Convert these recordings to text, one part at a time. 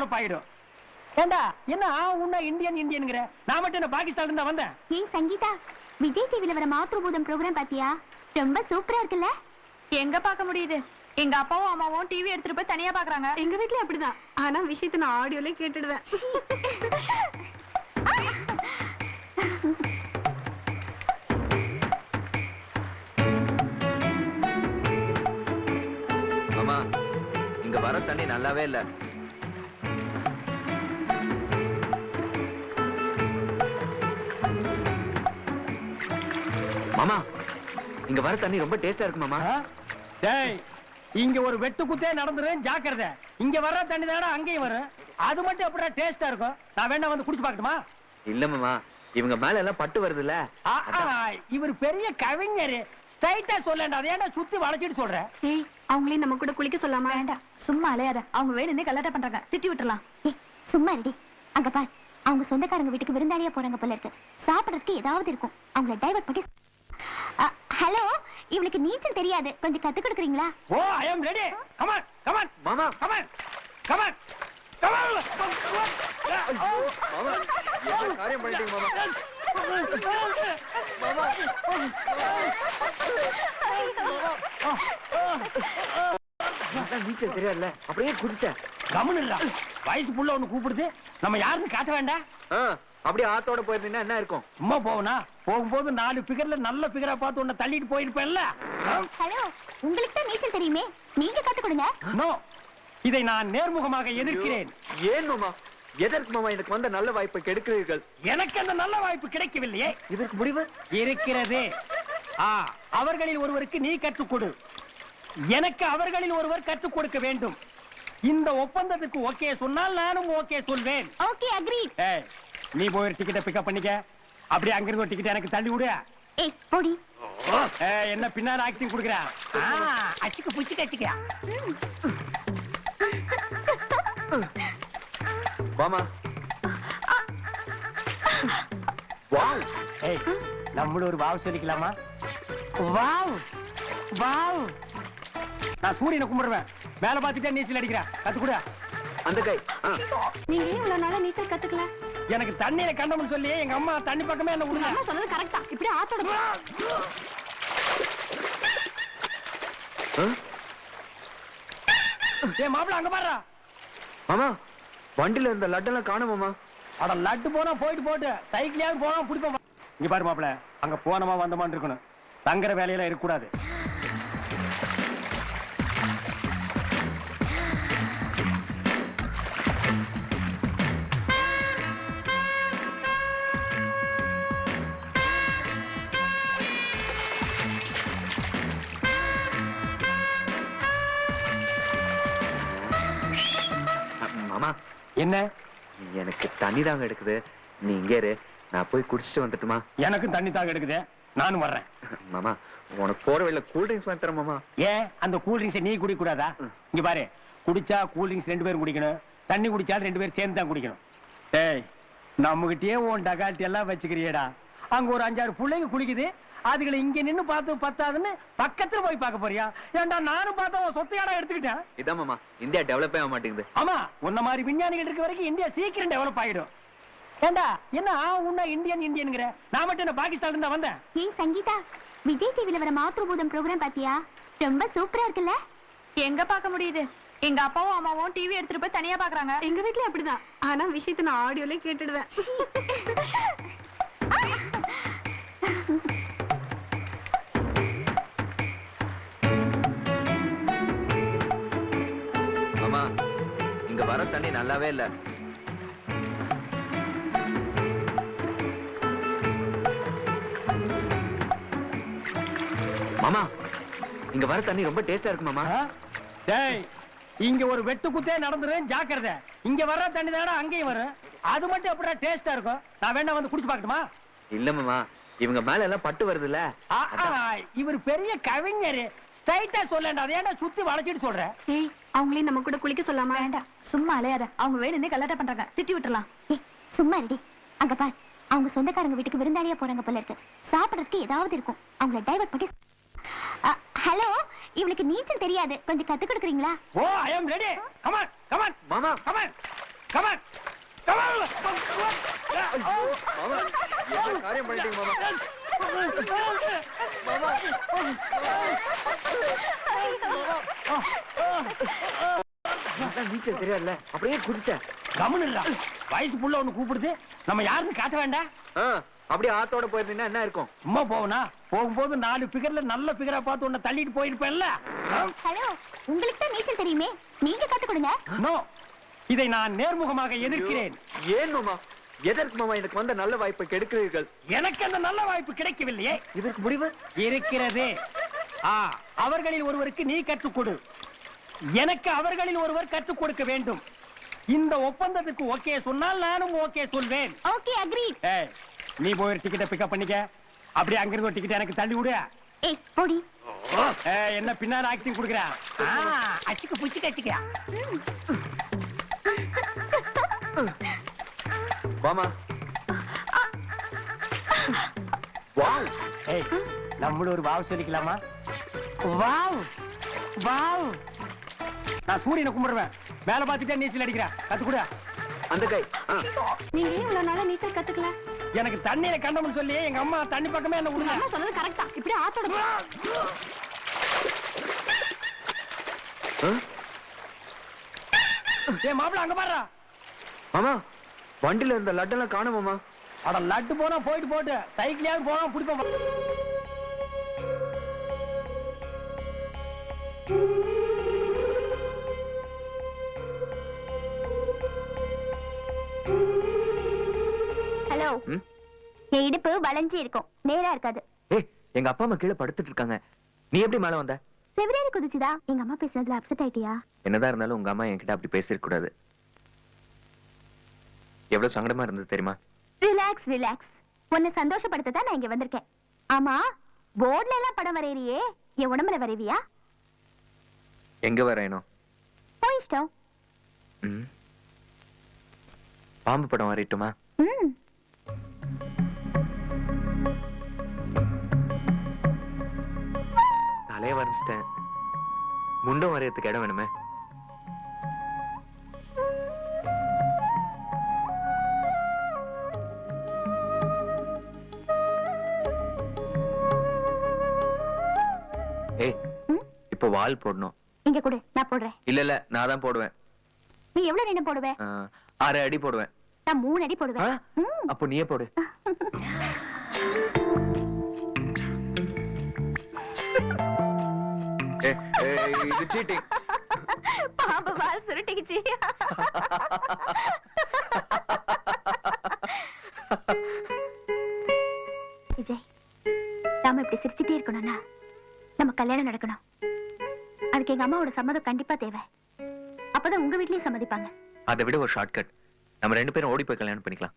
Develop ஆயிடும். ஏண்டா என்ன உன்ன இந்தியன் இந்தியன்ங்கற? நான் மட்டும் என்ன பாகிஸ்தான்ல இருந்து வந்தேன். ஏய் சங்கீதா, விஜய் டிவில வர மாத்ருபூதம் ப்ரோகிராம் பாத்தியா? ரொம்ப சூப்பரா இருக்குல்ல? எங்க பார்க்க முடியுது? எங்க அப்பாவும் அம்மாவும் டிவி எடுத்துட்டு போய் தனியா பாக்குறாங்க. எங்க வீட்ல அப்படிதான். ஆனா விஷயத்தை நான் ஆடியோல கேட்டுடுவேன். மாமா, இங்க வர தண்ணி நல்லாவே இல்ல. மாமா, இங்க வர தண்ணி ரொம்ப டேஸ்டா இருக்கு மாமா. டேய், இங்க ஒரு வெட்டு குத்தே நடந்துரும், ஜாக்கிரதை. இங்க வர தண்ணி தானே அங்கேயும் வரும். அது மட்டும் எப்படா டேஸ்டா இருக்கும்? நான் வேணா வந்து குடிச்சு பார்க்கட்டுமா? இல்ல மாமா, இவங்க மேல எல்லாம் பட்டு வருதுல்ல. இவர் பெரிய கவிஞர். ஸ்ட்ரைட்டா சொல்லண்டா, அதை ஏன்டா சுத்தி வளைச்சிட்டு சொல்ற? ஏய், அவங்களே நம்ம கூட குளிக்க சொல்லாமா? வேண்டாம், சும்மா அலையாத. அவங்க வேணும்னே கலாட்டா பண்றாங்க, திட்டி விட்டுறலாம். ஏய் சும்மா இருடி. அங்க பார், அவங்க சொந்தக்காரங்க வீட்டுக்கு விருந்தாளியா போறாங்க போல இருக்கு. சாப்பிடறதுக்கு ஏதாவது இருக்கும். அவங்கள டைவர்ட் பண்ணி. ஹலோ, இவளுக்கு நீச்சல் தெரியாது, கொஞ்சம் கத்து கொடுக்குறீங்களா? Oh, I am ready. Come on, come on மாமா, come on, come on, come on. மாமா, என்ன காரியம் பண்ணிட்டீங்க மாமா? மாமா, நீச்சல் தெரியாதுல்ல, அப்படியே குதிச்சேன். கம்முன்னு இல்ல, வயசு புள்ள ஒண்ணு கூப்பிடுது, நம்ம யாருன்னு காட்ட வேண்டாம். அப்படியே ஆத்தோட போயிருந்தீங்கன்னா என்ன இருக்கும்? சும்மா போவனா? போகும்போது 4 பிகர்ல நல்ல பிகரா பார்த்து உன்னை தள்ளிட்டு போயிருப்பேன்ல. ஹலோ, உங்களுக்கு தான் நீச்சல் தெரியுமே, நீங்க கத்து கொடுங்க. நோ, இதை நான் நேர்முகமாக எதிர்க்கிறேன். ஏன் மாமா, எதற்கு மாமா எனக்கு வந்த நல்ல வாய்ப்பை கெடுக்கிறீர்கள்? எனக்கு அந்த நல்ல வாய்ப்பு கிடைக்கவில்லையே. இதற்கு முடிவு இருக்கிறது. அவர்களில் ஒருவருக்கு நீ கற்றுக் கொடு, எனக்கு அவர்களில் ஒருவர் கற்றுக் கொடுக்க வேண்டும். இந்த ஒப்பந்தத்துக்கு ஓகே சொன்னால் நானும் ஓகே சொல்வேன். Okay, agree. நீ போய் டிக்கெட்டை பிக்கப் பண்ணிக்க. அப்படியே அங்கிருந்து ஒரு டிக்கெட் எனக்கு தள்ளி விடு. ஏய் போடி. என்ன பின்னால ஆக்டிங் குடுக்குற? அச்சுக்கு புச்சுக்கு அச்சுக்க. மாமா, வாவ். ஏய், நம்மளும் ஒரு வாவ் சொல்லிக்கலாமா? Wow wow. நான் சூரியனை கும்பிடுவேன், மேல பாத்துட்டே நீச்சல் அடிக்கிறேன். கத்துக்கூட அந்த கை. நீங்க ஏன் இவ்வளவு நாளா நீச்சல் கத்துக்கல? எனக்கு தண்ணியில கண்டம்னு சொல்லி எங்க அம்மா தண்ணி பக்கமே என்ன விடுங்க. அம்மா சொன்னது கரெக்டா. இப்படி ஆத்தோட போ. ஏய் மாப்பிள, அங்க பாருடா. மாமா, வண்டில இருந்த லட்டெல்லாம் காணோம் மாமா. அட லட்டு போனா போட்டு சைக்கிளையாவது போனா பிடிப்போம். இங்க பாரு மாப்பிள, அங்க போனமா வந்தமான்னு இருக்கணும். தங்குற வேலையெல்லாம் இருக்கக்கூடாது. மாமா, என்ன? எனக்கு தண்ணி தாங்க எடுக்குது, நீ இங்கே இரு, நான் போய் குடிச்சிட்டு வந்துட்டுமா? எனக்கும் தண்ணி தாங்க எடுக்குது, நானும் வர்றேன். மாமா, உனக்கு போற வழியில கூல் ட்ரிங்க்ஸ் வாங்கி தரேன் மாமா. ஏன் அந்த கூல் ட்ரிங்க்ஸ் நீ குடிக்க கூடாதா? இங்க பாரு, குடிச்சா கூல் ட்ரிங்க்ஸ் 2 பேரும் குடிக்கணும், தண்ணி குடிச்சா 2 பேரும் சேர்ந்து தான் குடிக்கணும். ஏய், நம்மகிட்டயே உன் டகால்ட்டி எல்லாம் வச்சுக்கிறியடா. அங்க ஒரு 5-6 பிள்ளைங்க குடிக்குது, அதுகளை இங்க நின்னு பார்த்து பத்தாதுன்னு பக்கத்துல போய் பார்க்க போறியா? ஏன்டா நானும் பார்த்தா உன் சொத்தையாடா எடுத்துக்கிட்டேன். இதான் மாமா, இந்தியா டெவலப் ஆக மாட்டேங்குது. ஆமா, உன்ன மாதிரி விஞ்ஞானிகள் இருக்க வரைக்கும் இந்தியா சீக்கிரம் டெவலப் ஆயிடும். ஏண்டா என்ன உன்ன இந்தியன் இந்தியன்ங்கற? நான் மட்டும் என்ன பாகிஸ்தான்ல இருந்து வந்தேன். ஏய் சங்கீதா, விஜய் டிவில வர மாத்ருபூதம் ப்ரோகிராம் பாத்தியா? ரொம்ப சூப்பரா இருக்குல்ல? எங்க பார்க்க முடியுது? எங்க அப்பாவும் அம்மாவும் டிவி எடுத்துட்டு போய் தனியா பாக்குறாங்க. எங்க வீட்ல அப்படிதான். ஆனா விஷயத்தை நான் ஆடியோல கேட்டுடுவேன். மாமா, இங்க வர தண்ணி நல்லாவே இல்ல. மாமா, இங்க வர தண்ணி ரொம்ப டேஸ்டா இருக்கு மாமா. டேய், இங்க ஒரு வெட்டு குத்தே நடந்துரும், ஜாக்கிரதை. இங்க வர தண்ணி தானே அங்கேயும் வரும். அது மட்டும் எப்படா டேஸ்டா இருக்கும்? நான் வேணா வந்து குடிச்சு பார்க்கட்டுமா? இல்ல மாமா, இவங்க மேல எல்லாம் பட்டு வருதுல்ல. இவர் பெரிய கவிஞர். ஸ்ட்ரைட்டா சொல்லண்டா, அதை ஏன்டா சுத்தி வளைச்சிட்டு சொல்ற? ஏய், அவங்களே நம்ம கூட குளிக்க சொல்லாமா? வேண்டாம், சும்மா அலையாத. அவங்க வேணும்னே கலாட்டா பண்றாங்க, திட்டி விட்டுறலாம். ஏய் சும்மா இருடி. அங்க பார், அவங்க சொந்தக்காரங்க வீட்டுக்கு விருந்தாளியா போறாங்க போல இருக்கு. சாப்பிடறதுக்கு ஏதாவது இருக்கும். அவங்கள டைவர்ட் பண்ணி. ஹலோ, இவளுக்கு நீச்சல் தெரியாது, கொஞ்சம் கத்து கொடுக்குறீங்களா? Oh, I am ready. Come on, come on மாமா, கம் ஆன், கமான் காரியம் பண்ணிட்டீங்க மாமா. நீச்சல் தெரியாதுல்ல, அப்படியே குதிச்சேன். கமனுடா, வயசு புள்ள ஒண்ணு கூப்பிடுது, நம்ம யாருன்னு காட்ட வேண்டாம். அப்படியே ஆத்தோட போயிருந்தீங்கன்னா என்ன இருக்கும்? சும்மா போவனா? போகும்போது 4 பிகர்ல நல்ல பிகரா பார்த்து உன்னை தள்ளிட்டு போயிருப்பேன்ல. ஹலோ, உங்களுக்கு தான் நீச்சல் தெரியுமே, நீங்க கத்து கொடுங்க. நோ, இதை நான் நேர்முகமாக எதிர்க்கிறேன். ஏன் மாமா? எதற்கு மாமா எனக்கு வந்த நல்ல வாய்ப்பை கெடுக்கிறீர்கள்? எனக்கு அந்த நல்ல வாய்ப்பு கிடைக்கவில்லையே. இதற்கு முடிவு இருக்கிறது. அவர்களில் ஒருவருக்கு நீ கற்றுக் கொடு, எனக்கு அவர்களில் ஒருவர் கற்றுக் கொடுக்க வேண்டும். இந்த ஒப்பந்தத்துக்கு ஓகே சொன்னால் நானும் ஓகே சொல்வேன். Okay, agree. நீ போய் ஒரு டிக்கெட்டை பிக்கப் பண்ணிக்க, அப்படியே அங்கிருந்து ஒரு டிக்கெட் எனக்கு தள்ளி விடு. ஏய் போடி. என்ன பின்னால ஆக்டிங் கொடுக்குற? அச்சுக்கு புச்சுக்கு அச்சுக்க. மாமா. வாவ். நம்மளும் ஒரு வாவ் சொல்லிக்கலாமா? Wow wow. நான் சூரியனை கும்பிடுவேன், மேல பாத்துட்டே நீச்சல் அடிக்கிறேன். கத்துக்கூட அந்த கை. நீங்க ஏன் இவ்வளவு நாளா நீச்சல் கத்துக்கல? எனக்கு தண்ணீரை கண்டம்னு சொல்லி எங்க அம்மா தண்ணி பக்கமே என்ன உங்க விடுங்க. அம்மா சொன்னது கரெக்டா? இப்படி ஆத்தோட மாப்பிள்ள அங்க பாரு. மாமா, வண்டியில இருந்த லட்டெல்லாம் காணும் மாமா. அட லட்டு போனா போயிட்டு போட்டு, சைக்கிளையாவது போனா பிடிப்போம். ஹலோ, என் இடுப்பு வளைஞ்சி இருக்கும், நேரா இருக்காது. எங்க அப்பா அம்மா கீழே படுத்துட்டு இருக்காங்க, நீ எப்படி மேல வந்த? செவிரேறி குதிச்சுதா? எங்க அம்மா பேசுனதுல அப்செட் ஆயிட்டியா? என்னதான் இருந்தாலும் உங்க அம்மா என்கிட்ட அப்படி பேசிருக்க கூடாது. எவ்வளவு சங்கடமா இருந்தது தெரியுமா? Relax relax. உன்னை சந்தோஷப்படுத்த தான் நான் இங்க வந்திருக்கேன். ஆமா, போர்ட்ல எல்லாம் படம் வரையறியே, என் உடம்புல வரைவியா? எங்க வரையணும்? போய் இஷ்டம். பாம்பு படம் வரையட்டுமா? தலைய வரைஞ்சிட்டேன், முண்டம் வரையறதுக்கு இடம் வேணுமே. இப்ப வால் போடணும். இங்க கொடு, நான் போடுறேன். இல்ல நான் தான் போடுவேன். நீ எவ்வளவு நீளம் போடுவே? 6 அடி போடுவேன். நான் 3 அடி போடுவேன். அப்போ நீயே போடு. இது சீட்டிங். பாம்பு வால் சுருட்டிக்கிச்சு. விஜய், நாம இப்படி சிரிச்சுட்டே இருக்கணும்னா நம்ம கல்யாணம் நடக்கணும். அதுக்கு எங்க அம்மாவோட சம்மதம் கண்டிப்பா தேவை. அப்பதான் உங்க வீட்லயும் சம்மதிப்பாங்க. அதை விட ஒரு ஷார்ட்கட், நம்ம 2 பேரும் ஓடி போய் கல்யாணம் பண்ணிக்கலாம்.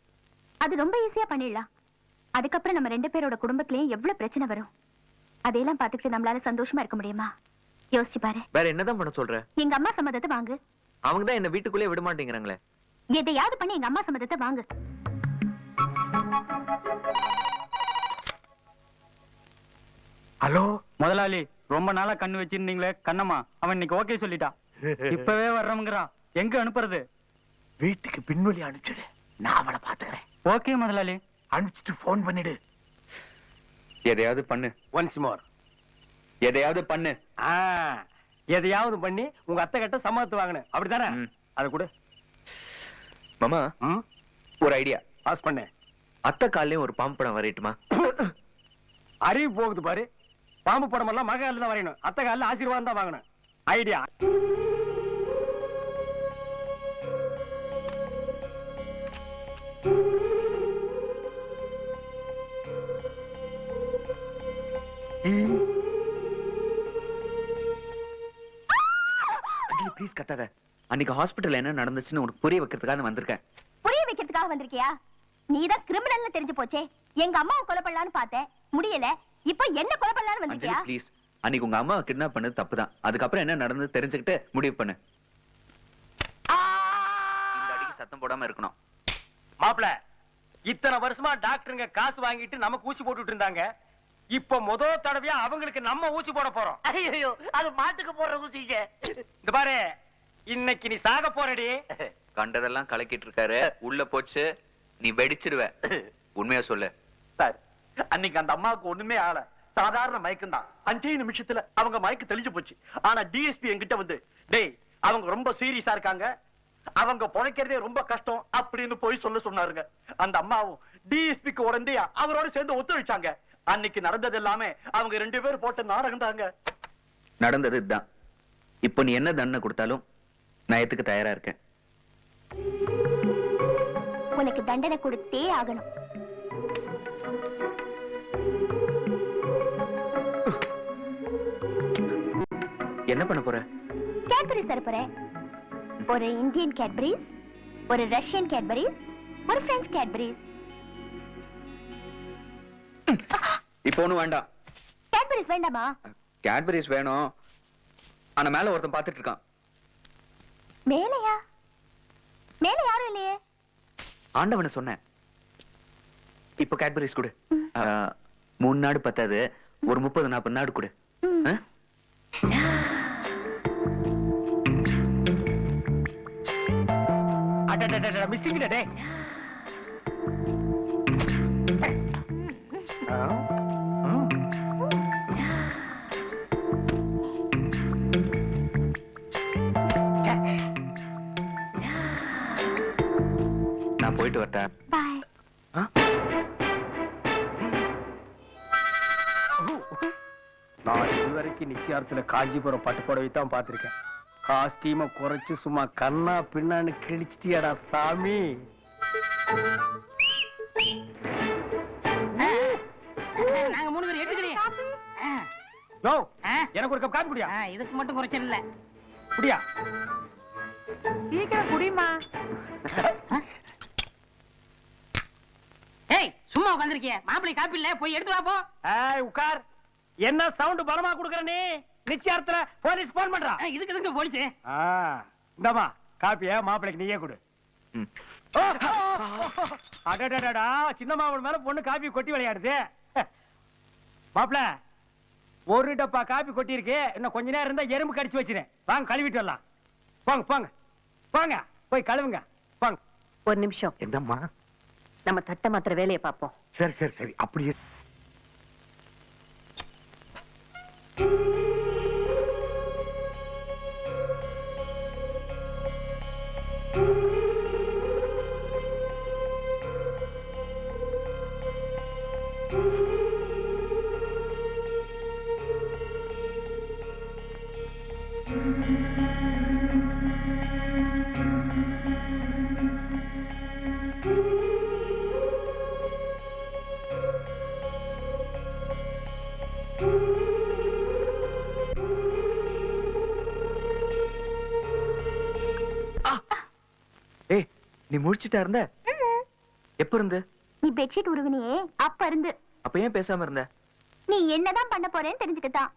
அது ரொம்ப ஈஸியா பண்ணிடலாம். அதுக்கப்புறம் நம்ம 2 பேரோட குடும்பத்திலயும் எவ்வளவு பிரச்சனை வரும், அதையெல்லாம் பாத்துக்கிட்டு நம்மளால சந்தோஷமா இருக்க முடியுமா? யோசிச்சு பாரு. வேற என்னதான் பண்ண சொல்ற? எங்க அம்மா சம்மதத்தை வாங்கு. அவங்க தான் என்ன வீட்டுக்குள்ளே விட மாட்டேங்கிறாங்களே. எதையாவது பண்ணி எங்க அம்மா சம்மதத்தை வாங்கு. ஹலோ முதலாளி, ரொம்ப நாளா கண்ணு வச்சிருந்தீங்களே கண்ணம்மா, அவன் இன்னைக்கு ஓகே சொல்லிட்டான். இப்பவே வர்றவங்கிறான். எங்க அனுப்புறது? வீட்டுக்கு பின்வழி அனுப்பிச்சிடு, நான் அவளை பாத்துக்கிறேன். ஓகே முதலாளி. அனுப்பிச்சிட்டு போன் பண்ணிடு. எதையாவது பண்ணு. Once more. எதையாவது பண்ணு. எதையாவது பண்ணி உங்க அத்தை கிட்ட சம்மதத்து வாங்கினேன், அப்படித்தானே? அது கூட மாமா, ஒரு ஐடியா. பாஸ் பண்ணு. அத்தை காலையும் ஒரு பாம்பு படம் வரையட்டுமா? அறிவு போகுது பாரு. பாம்பு படம் எல்லாம் மகால தான் வரையணும், அத்தை காலில் ஆசீர்வாதம் தான் வாங்கணும். ஐடியா. ப்ளீஸ் கத்தாத. அன்னைக்கு ஹாஸ்பிடல்ல என்ன நடந்துச்சுன்னு உனக்கு புரிய வைக்கிறதுக்காக வந்திருக்கேன். புரிய வைக்கிறதுக்காக வந்திருக்கியா? நீதான் கிரிமினல்னு தெரிஞ்சு போச்சே. எங்க அம்மாவை கொலை பண்ணலாம்னு பார்த்தேன், முடியல. இப்போ என்ன கொலை பண்ணலாம்னு வந்திருக்கியா? ப்ளீஸ், அன்னைக்கு உங்க அம்மா கிட்னாப் பண்ணது தப்புதான். அதுக்கப்புறம் என்ன நடந்தது தெரிஞ்சுக்கிட்டு முடிவு பண்ணு. இந்த அடிக்கு சத்தம் போடாம இருக்கணும். மாப்பிள, இத்தனை வருஷமா டாக்டருங்க காசு வாங்கிட்டு நமக்கு ஊசி போட்டுட்டு இருந்தாங்க. இப்ப முதல் தடவையா அவங்களுக்கு நம்ம ஊசி போட போறோம். ஐயோ, அது மாட்டுக்கு போடுற ஊசிங்க. இந்த பாரு, இன்னைக்கு நீ சாக போறடி. கண்டதெல்லாம் கலக்கிட்டு இருக்காரு உள்ள போச்சு நீ வெடிச்சிடுவ உண்மையா சொல்லு சார் அன்னைக்கு அந்த அம்மாவுக்கு ஒண்ணுமே ஆள சாதாரண மயக்கம் தான் 5 நிமிஷத்துல அவங்க மயக்கம் தெளிஞ்சு போச்சு ஆனா டிஎஸ்பி என்கிட்ட வந்து டேய் அவங்க ரொம்ப சீரியஸா இருக்காங்க அவங்க பொழைக்கிறதே ரொம்ப கஷ்டம் அப்படின்னு போய் சொன்னாருங்க அந்த அம்மாவும் டிஎஸ்பிக்கு உடனே அவரோட சேர்ந்து ஒத்துழைச்சாங்க அன்னைக்கு நடந்தது எல்லாமே அவங்க 2 பேரும் போட்ட நாடகம் தாங்க நடந்தது இதுதான் இப்ப நீ என்ன தண்டனை கொடுத்தாலும் நான் ஏத்துக்க தயாரா இருக்கேன் உனக்கு தண்டனை கொடுத்தே ஆகணும். என்ன பண்ண போற கேட்பரிஸ் தர போறேன். ஒரு இந்தியன் கேட்பரிஸ், ஒரு ரஷ்யன் கேட்பரிஸ், ஒரு பிரெஞ்சு கேட்பரிஸ். இப்போ ஒண்ணும் வேண்டாம் கேட்பரிஸ் வேண்டாமா? கேட்பரிஸ் வேணும் ஆனா மேல ஒருத்தன் பாத்துட்டு இருக்கான். மேலையா? மேல யாரும் இல்லையே. ஆண்டவனை சொன்னேன். இப்ப கேட்பரிஸ் கொடு. 3 நாடு பத்தாது, ஒரு 30-40 நாடு கொடு. ஆ? மிஸ்ஸிங் டே. நான் போயிட்டு வரட்டேன். பாய். நான் இதுவரைக்கும் நிச்சயார்த்துல காஞ்சிபுரம் பட்டு புடவை தான் பார்த்திருக்கேன். காஸ்டியூம குறைச்சு சும்மா கண்ணா பின்னான்னு கிழிச்சிட்டியாடா சாமி. நாங்க 3 பேர் எடுத்துக்கிறேன். யோ, எனக்கு ஒரு கப் காபி குடியா? இதுக்கு மட்டும் குறைச்சல் இல்ல. குடியா? சீக்கிரம் குடிமா. ஏய் சும்மா உட்கார்ந்திருக்கிய மாப்பிளை காப்பி இல்ல போய் எடுத்து வா போ. ஏய் உட்கார். என்ன சவுண்ட் பலமா குடுக்குற நீ? நிச்சயார்த்துல போலீஸ் போன் பண்றா. இதுக்கு எதுக்கு போலீஸ்? இந்தமா காப்பிய மாப்பிளைக்கு நீயே கொடு. ம். அடடடடா சின்ன மாவன் மேல பொண்ணு காப்பி கொட்டி விளையாடுது. மாப்பிள ஒரு டப்பா காப்பி கொட்டி இருக்கு. இன்னும் கொஞ்ச நேரம் இருந்தா எறும்பு கடிச்சு வச்சிரு. வாங்க கழுவிட்டு வரலாம். போங்க போங்க போங்க போய் கழுவுங்க போங்க. ஒரு நிமிஷம். என்னம்மா? நம்ம தட்ட மாத்திர வேலையை பார்ப்போம். சரி சரி சரி அப்படியே. ஏய் நீ முடிச்சிட்டா இருந்த? எப்ப இருந்து? நீ பெட்ஷீட் உருவினியே அப்ப இருந்து. அப்ப ஏன் பேசாம இருந்த? நீ என்னதான் பண்ண போறேன்னு தெரிஞ்சுக்கத்தான்.